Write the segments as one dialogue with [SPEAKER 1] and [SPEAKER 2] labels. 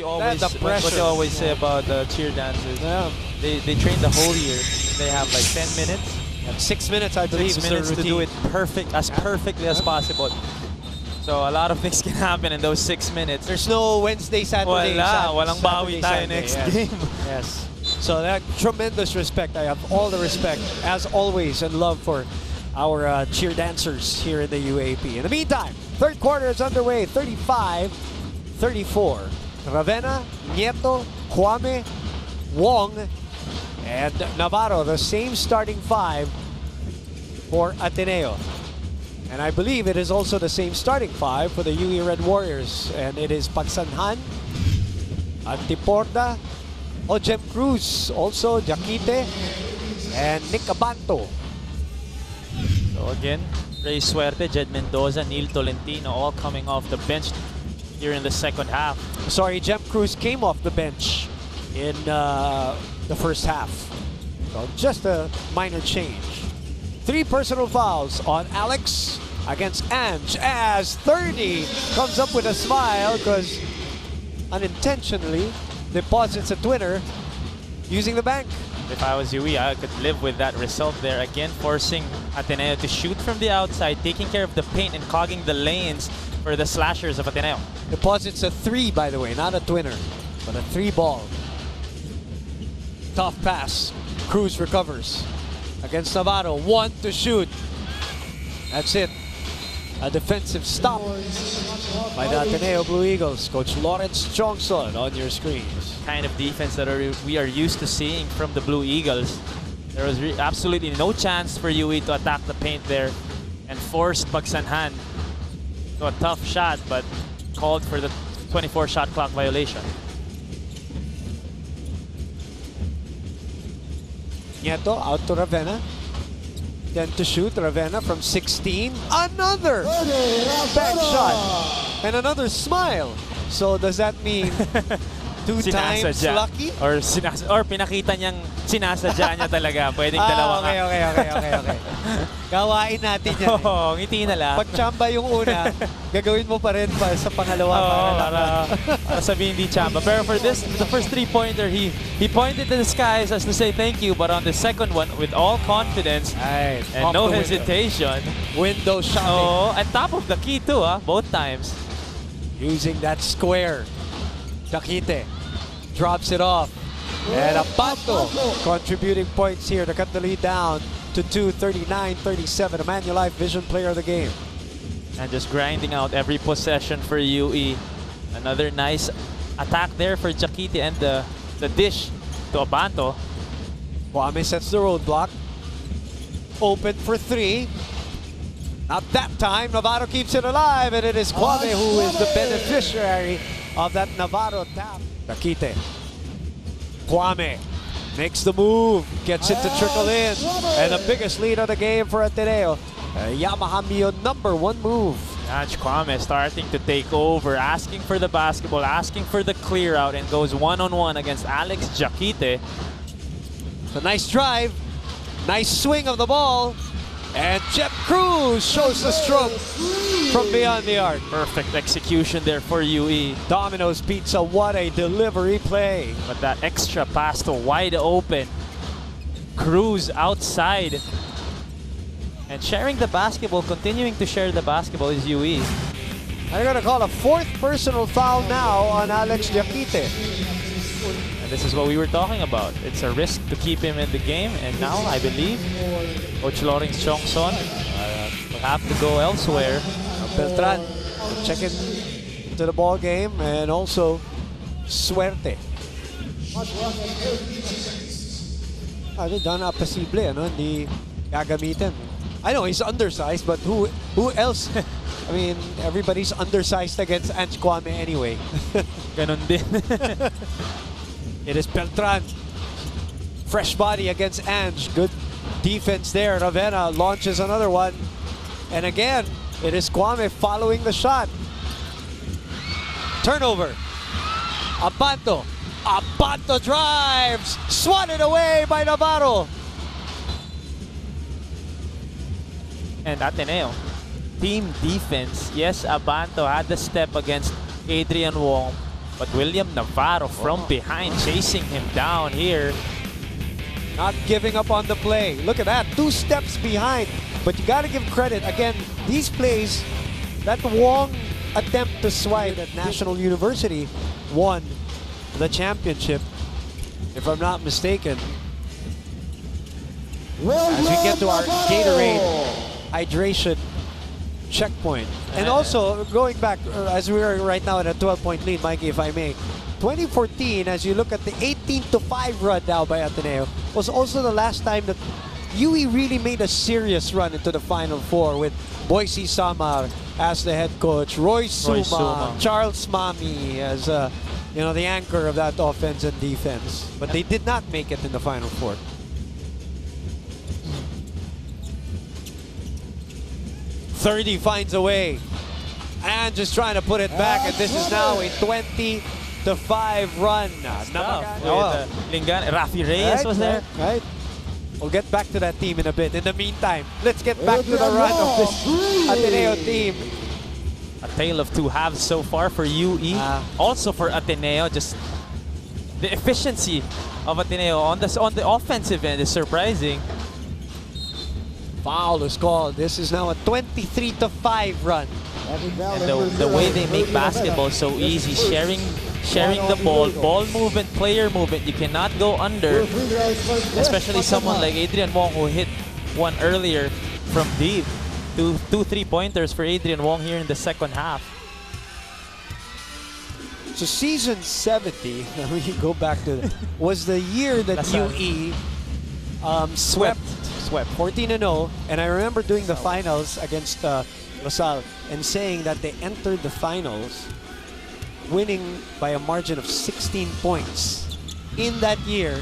[SPEAKER 1] what you always say about cheer dancers.
[SPEAKER 2] Yeah.
[SPEAKER 1] They train the whole year. They have like 10 minutes.
[SPEAKER 2] And 6 minutes, I believe,
[SPEAKER 1] 6 minutes to do it perfectly as possible. So a lot of things can happen in those 6 minutes.
[SPEAKER 2] There's no Wednesday, Saturday.
[SPEAKER 1] Walang bawi tayo next game.
[SPEAKER 2] Yes. So that tremendous respect. I have all the respect, as always, and love for our cheer dancers here in the UAAP. In the meantime, third quarter is underway. 35-34. Ravenna, Nieto, Kwame, Wong, and Navarro, the same starting five for Ateneo. And I believe it is also the same starting five for the UE Red Warriors. And it is Pagsanhan, Antiporda, Ojem Cruz, also Jaquite, and Nick Abanto.
[SPEAKER 1] So again, Ray Suerte, Jed Mendoza, Neil Tolentino, all coming off the bench here in the second half.
[SPEAKER 2] Sorry, Jem Cruz came off the bench in the first half. So just a minor change. 3 personal fouls on Alex against Ange as 30 comes up with a smile because unintentionally deposits a twinner using the bank.
[SPEAKER 1] If I was UE, I could live with that result there. Again, forcing Ateneo to shoot from the outside, taking care of the paint and clogging the lanes for the slashers of Ateneo.
[SPEAKER 2] Deposits a 3, by the way, not a twinner, but a 3 ball. Tough pass. Cruz recovers against Navarro. 1 to shoot. That's it. A defensive stop by the Ateneo Blue Eagles. Coach Lawrence Johnson on your screens.
[SPEAKER 1] Kind of defense that we are used to seeing from the Blue Eagles. There was absolutely no chance for UE to attack the paint there and forced Pagsanhan to a tough shot, but called for the 24 shot clock violation.
[SPEAKER 2] Nieto out to Ravenna. Then to shoot, Ravenna from 16. Another back shot. And another smile. So does that mean 2 times lucky?
[SPEAKER 1] Or pinakita niyang sinasadya niya talaga. Pwedeng dalawa nga.
[SPEAKER 2] Okay. Gawain natin yan.
[SPEAKER 1] Oo, ngiti na lang.
[SPEAKER 2] Pag chamba yung una, gagawin mo pa rin pa sa pangalawa.
[SPEAKER 1] Para sabihin di chamba. Pero for this, the first 3-pointer, he pointed to the skies as to say thank you. But on the second one, with all confidence and no hesitation.
[SPEAKER 2] Window shot.
[SPEAKER 1] Oh, and top of the key too, both times.
[SPEAKER 2] Using that square. Jaquite drops it off. And Abanto contributing points here to cut the lead down to 2, 39-37. A Manulife Vision Player of the game.
[SPEAKER 1] And just grinding out every possession for UE. Another nice attack there for Jaquite and the dish to Abanto.
[SPEAKER 2] Kwame sets the roadblock. Open for 3. Not that time. Navarro keeps it alive, and it is Kwame who is the beneficiary of that Navarro tap. Jaquite. Kwame makes the move, gets it to trickle in, and the biggest lead of the game for Ateneo. Yamaha Mio #1 move.
[SPEAKER 1] Ange Kwame starting to take over, asking for the basketball, asking for the clear out, and goes one-on-one against Alex Jaquite.
[SPEAKER 2] It's a nice drive, nice swing of the ball, and Jem Cruz shows the stroke from beyond the arc.
[SPEAKER 1] Perfect execution there for UE.
[SPEAKER 2] Domino's Pizza, what a delivery play.
[SPEAKER 1] But that extra pass to wide open. Cruz outside. And sharing the basketball, continuing to share the basketball is UE.
[SPEAKER 2] They're going to call a 4th personal foul now on Alex Jaquite.
[SPEAKER 1] And this is what we were talking about. It's a risk to keep him in the game. And now, I believe, Coach Lawrence Johnson will have to go elsewhere.
[SPEAKER 2] Beltran check it to the ball game, and also Suerte. Done apasible, hindi gagamitin. I know he's undersized, but who else? I mean, everybody's undersized against Ange Kwame anyway.
[SPEAKER 1] Ganon din.
[SPEAKER 2] It is Beltran. Fresh body against Ange. Good defense there. Ravenna launches another one. And again, it is Kwame following the shot. Turnover. Abanto. Abanto drives. Swatted away by Navarro.
[SPEAKER 1] And Ateneo. Team defense. Yes, Abanto had the step against Adrian Wong. But William Navarro from behind, chasing him down here.
[SPEAKER 2] Not giving up on the play. Look at that, 2 steps behind. But you gotta give credit. Again, these plays, that Wong attempt to swipe at National University won the championship, if I'm not mistaken. As we get to our Gatorade hydration checkpoint. And also, going back, as we are right now at a 12-point lead, Mikey, if I may, 2014, as you look at the 18-5 run now by Ateneo, was also the last time that UE really made a serious run into the Final Four with Boise Samar as the head coach, Roy Suma, Charles Mami as the anchor of that offense and defense. But they did not make it in the Final Four. .30 finds a way, and just trying to put it back, and this is now a 20-5 run.
[SPEAKER 1] Rafi Reyes was there.
[SPEAKER 2] Right. We'll get back to that team in a bit. In the meantime, let's get back to the run of this Ateneo team.
[SPEAKER 1] A tale of two halves so far for UE. Also for Ateneo, just the efficiency of Ateneo on the offensive end is surprising.
[SPEAKER 2] Foul is called. This is now a 23-5 run.
[SPEAKER 1] And the way they make basketball so easy, sharing the ball movement, player movement, you cannot go under, especially someone like Adrian Wong who hit one earlier from deep. Two 3-pointers for Adrian Wong here in the second half.
[SPEAKER 2] So season 70, we go back to, was the year that UE swept 14-0, and I remember doing the finals against LaSalle and saying that they entered the finals winning by a margin of 16 points in that year,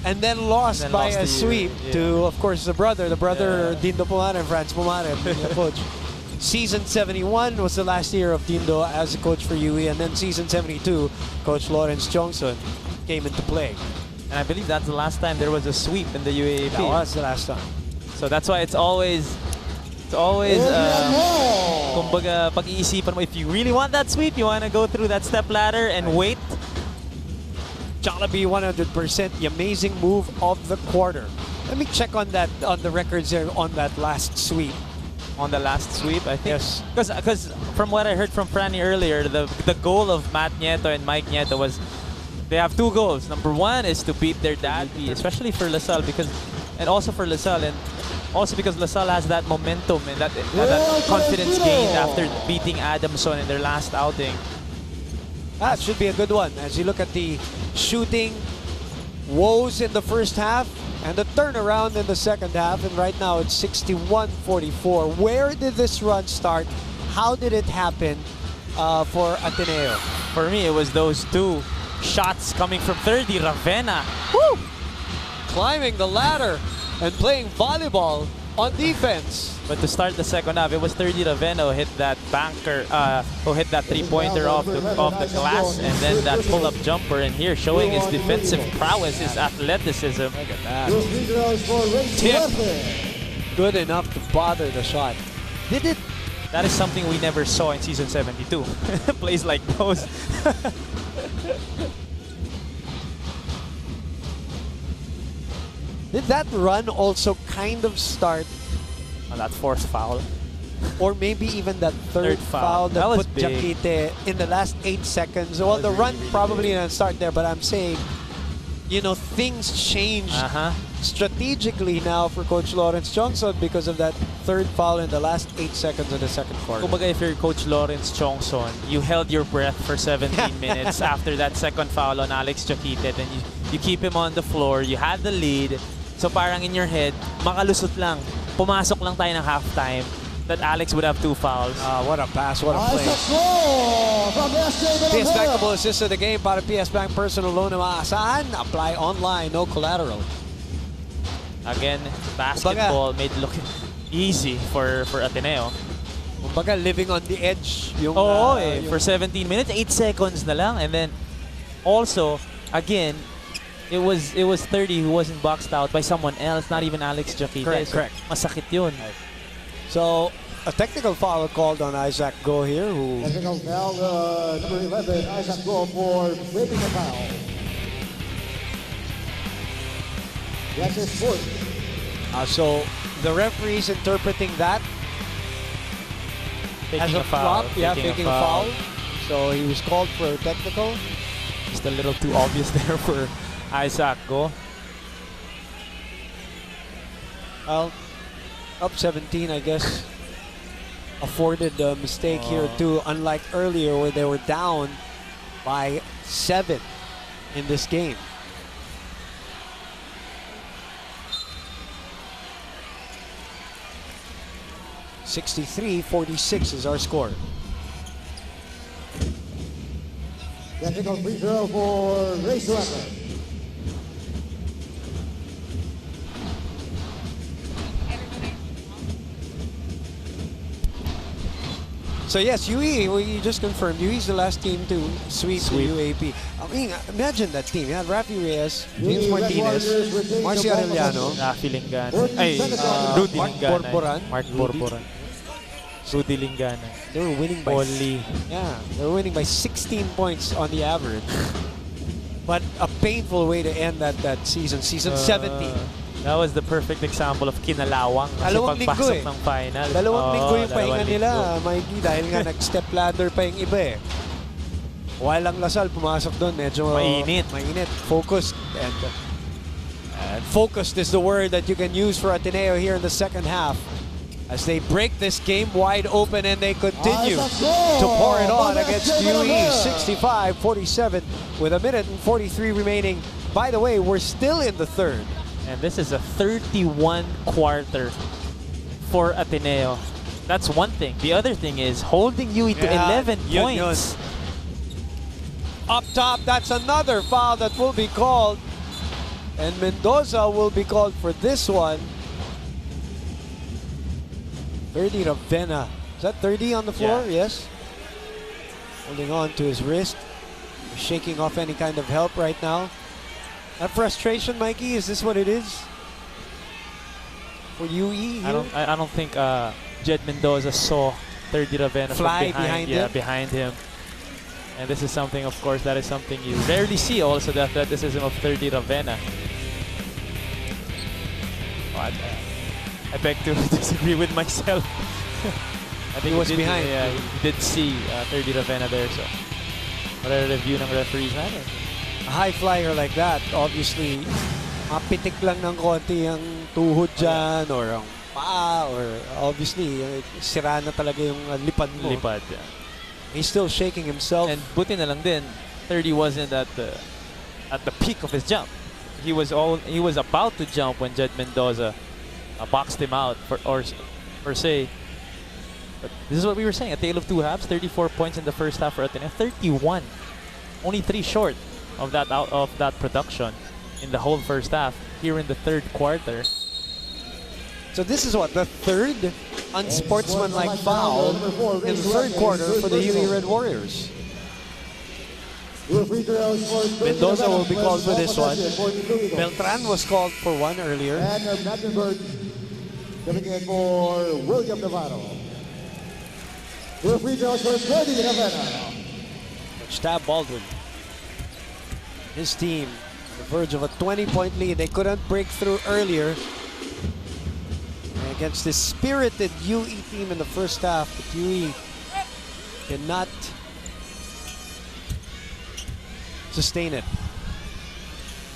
[SPEAKER 2] and then lost by a sweep to, of course, the brother Dindo Pumare and Franz Pumare, the coach. Season 71 was the last year of Dindo as a coach for UE, and then season 72, Coach Lawrence Johnson came into play.
[SPEAKER 1] And I believe that's the last time there was a sweep in the UAAP.
[SPEAKER 2] That was the last time.
[SPEAKER 1] So that's why it's always kumbaga, pag-iisipan mo, if you really want that sweep, you want to go through that step ladder and wait.
[SPEAKER 2] Jollibee 100%, the amazing move of the quarter. Let me check on that, on the records there on that last sweep.
[SPEAKER 1] On the last sweep, I think.
[SPEAKER 2] Yes.
[SPEAKER 1] Because from what I heard from Franny earlier, the goal of Matt Nieto and Mike Nieto was they have 2 goals. Number 1 is to beat their dad, especially for LaSalle, and also for LaSalle, and also because LaSalle has that momentum and that confidence gained after beating Adamson in their last outing.
[SPEAKER 2] That should be a good one as you look at the shooting woes in the first half and the turnaround in the second half, and right now it's 61-44. Where did this run start? How did it happen for Ateneo?
[SPEAKER 1] For me, it was those 2 shots coming from 30. Ravenna, woo!
[SPEAKER 2] Climbing the ladder and playing volleyball on defense.
[SPEAKER 1] But to start the second half, it was 30 Ravenna who hit that banker, who hit that 3-pointer off the glass, and then that pull-up jumper. And here, showing his defensive prowess, his athleticism.
[SPEAKER 2] Look at that. Tip. Good enough to bother the shot. Did it?
[SPEAKER 1] That is something we never saw in season 72. Plays like those.
[SPEAKER 2] Did that run also kind of start
[SPEAKER 1] on that 4th foul?
[SPEAKER 2] Or maybe even that third foul that
[SPEAKER 1] was
[SPEAKER 2] put
[SPEAKER 1] big.
[SPEAKER 2] Jaquite in the last 8 seconds. Well, the run probably didn't start there, but I'm saying, things changed strategically now for Coach Lawrence Johnson because of that third foul in the last 8 seconds of the second quarter.
[SPEAKER 1] Kumbaga, if you're Coach Lawrence Johnson, you held your breath for 17 minutes after that second foul on Alex Jaquite, then you keep him on the floor, you had the lead, so parang in your head, makalusot lang, pumasok lang tayo ng halftime, that Alex would have 2 fouls.
[SPEAKER 2] What a pass, what a play. PS Bank, the assist of the game para PS Bank personal loan na maasahan. Apply online, no collateral.
[SPEAKER 1] Again, basketball made it look easy for Ateneo.
[SPEAKER 2] Kumbaga, living on the edge.
[SPEAKER 1] For 17 minutes, 8 seconds na lang. And then also, again, it was 30 who wasn't boxed out by someone else, not even Alex Jaquite.
[SPEAKER 2] Correct.
[SPEAKER 1] Masakit yun.
[SPEAKER 2] So, a technical foul called on Isaac Go here, who
[SPEAKER 3] Technical foul, number 11, Isaac Go for breaking the foul. That's his fourth.
[SPEAKER 2] so the referee's interpreting that as
[SPEAKER 1] Taking
[SPEAKER 2] a
[SPEAKER 1] a foul.
[SPEAKER 2] flop. Yeah, taking a foul. So he was called for a technical.
[SPEAKER 1] Just a little too obvious there for Isaac Go.
[SPEAKER 2] Well, up 17, I guess, afforded a mistake here too, unlike earlier where they were down by 7 in this game. (63-46) is our score.
[SPEAKER 3] Technical free throw for Ray Suarez.
[SPEAKER 2] So yes, UE, we just confirmed, UE is the last team to sweep the UAAP. I mean, imagine that team. You had Rafi Reyes, James Martinez, Marcio Arellano,
[SPEAKER 1] Rafi Lingana. Ay, Rudy
[SPEAKER 2] Mark
[SPEAKER 1] Lingana.
[SPEAKER 2] Borboran.
[SPEAKER 1] Mark Borboran. Rudy Lingana.
[SPEAKER 2] They were winning by
[SPEAKER 1] Only.
[SPEAKER 2] they were winning by 16 points on the average. But a painful way to end that season, season 17.
[SPEAKER 1] That was the perfect example of kinalawang kasi
[SPEAKER 2] Dalawang linggo
[SPEAKER 1] pagpasok
[SPEAKER 2] eh.
[SPEAKER 1] ng final.
[SPEAKER 2] Dalawang linggo yung
[SPEAKER 1] dalawang
[SPEAKER 2] pahinga
[SPEAKER 1] linggo.
[SPEAKER 2] nila, Mikey, dahil nga nag-step ladder pa yung iba eh. Walang Lasal pumasok doon, medyo mainit, focused. And focused is the word that you can use for Ateneo here in the second half. As they break this game wide open and they continue to pour it on against UE 65-47 with a minute and 43 remaining. By the way, we're still in the third.
[SPEAKER 1] And this is a 31 quarter for Ateneo. That's one thing. The other thing is holding UE to 11 points.
[SPEAKER 2] Up top, that's another foul that will be called. And Mendoza will be called for this one. 30 Ravenna. Is that 30 on the floor?
[SPEAKER 1] Yeah.
[SPEAKER 2] Yes. Holding on to his wrist. Shaking off any kind of help right now. That frustration, Mikey, is this what it is? For UE here?
[SPEAKER 1] I don't think Jed Mendoza saw 30 Ravenna
[SPEAKER 2] Fly
[SPEAKER 1] from
[SPEAKER 2] behind
[SPEAKER 1] yeah,
[SPEAKER 2] him.
[SPEAKER 1] behind him. And this is something, of course, that is something you rarely see also, the athleticism of 30 Ravenna. Oh, I beg to disagree with myself. I think
[SPEAKER 2] he was behind.
[SPEAKER 1] Yeah, he did see 30 Ravenna there, so whatever review ng referees natin.
[SPEAKER 2] A high flyer like that, obviously, mapitik lang ng konti ang tuhod dyan or ang paa or obviously, sira na talaga yung lipad mo.
[SPEAKER 1] Lipad, yeah.
[SPEAKER 2] He's still shaking himself.
[SPEAKER 1] And buti na lang din, 30 wasn't at the peak of his jump. He was about to jump when Jed Mendoza boxed him out per se. But this is what we were saying, a tale of two halves. 34 points in the first half for Ateneo, 31, only 3 short of that production in the whole first half here in the third quarter.
[SPEAKER 2] So this is what, the third unsportsmanlike foul in the third quarter for the UE Red Warriors. Mendoza will be called for this one. Beltran was called for one earlier.
[SPEAKER 3] And Mattenberg coming in for William Navarro. Free throws for 30 Ravenna.
[SPEAKER 2] Stab Baldwin. His team on the verge of a 20-point lead. They couldn't break through earlier against this spirited UE team in the first half. But UE cannot sustain it.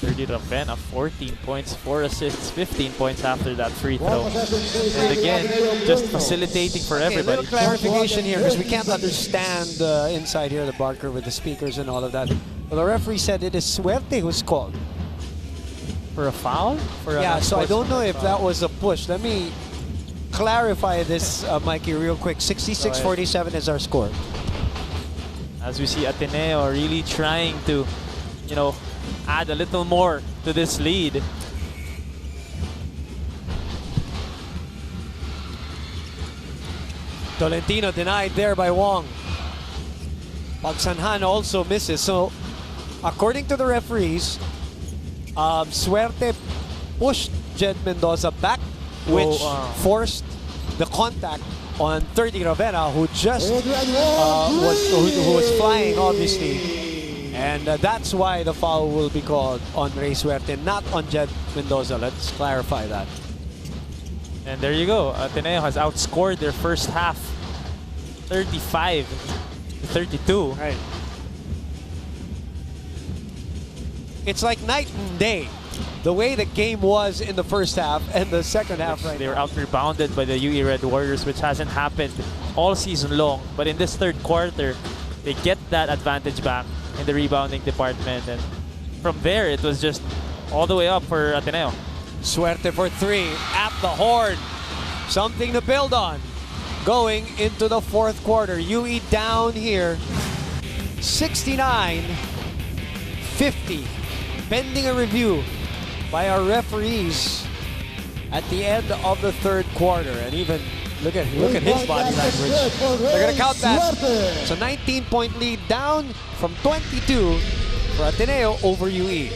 [SPEAKER 1] 30 Ravenna, 14 points, 4 assists, 15 points after that free throw. And again, just facilitating for
[SPEAKER 2] Okay, a
[SPEAKER 1] everybody.
[SPEAKER 2] little clarification here because we can't understand inside here the Barker with the speakers and all of that. Well, the referee said it is Suerte who's called.
[SPEAKER 1] For a foul?
[SPEAKER 2] Yeah, so I don't know if that was a push. Let me clarify this, Mikey, real quick. 66-47 is our score.
[SPEAKER 1] As we see Ateneo really trying to, add a little more to this lead.
[SPEAKER 2] Tolentino denied there by Wong. Pagsanhan also misses. So, according to the referees, Suerte pushed Jed Mendoza back, which forced the contact on 30 Ravena, who just who was flying, obviously. And that's why the foul will be called on Ray Suerte, not on Jed Mendoza. Let's clarify that.
[SPEAKER 1] And there you go. Ateneo has outscored their first half 35-32.
[SPEAKER 2] Right. It's like night and day. The way the game was in the first half and the second half right
[SPEAKER 1] They were
[SPEAKER 2] now.
[SPEAKER 1] out-rebounded by the UE Red Warriors, which hasn't happened all season long. But in this third quarter, they get that advantage back in the rebounding department. And from there, it was just all the way up for Ateneo.
[SPEAKER 2] Suerte for three at the horn. Something to build on. Going into the fourth quarter. UE down here. 69-50. Pending a review by our referees at the end of the third quarter. And even look at his body language. They're gonna count that. It's a 19-point lead down from 22 for Ateneo over UE.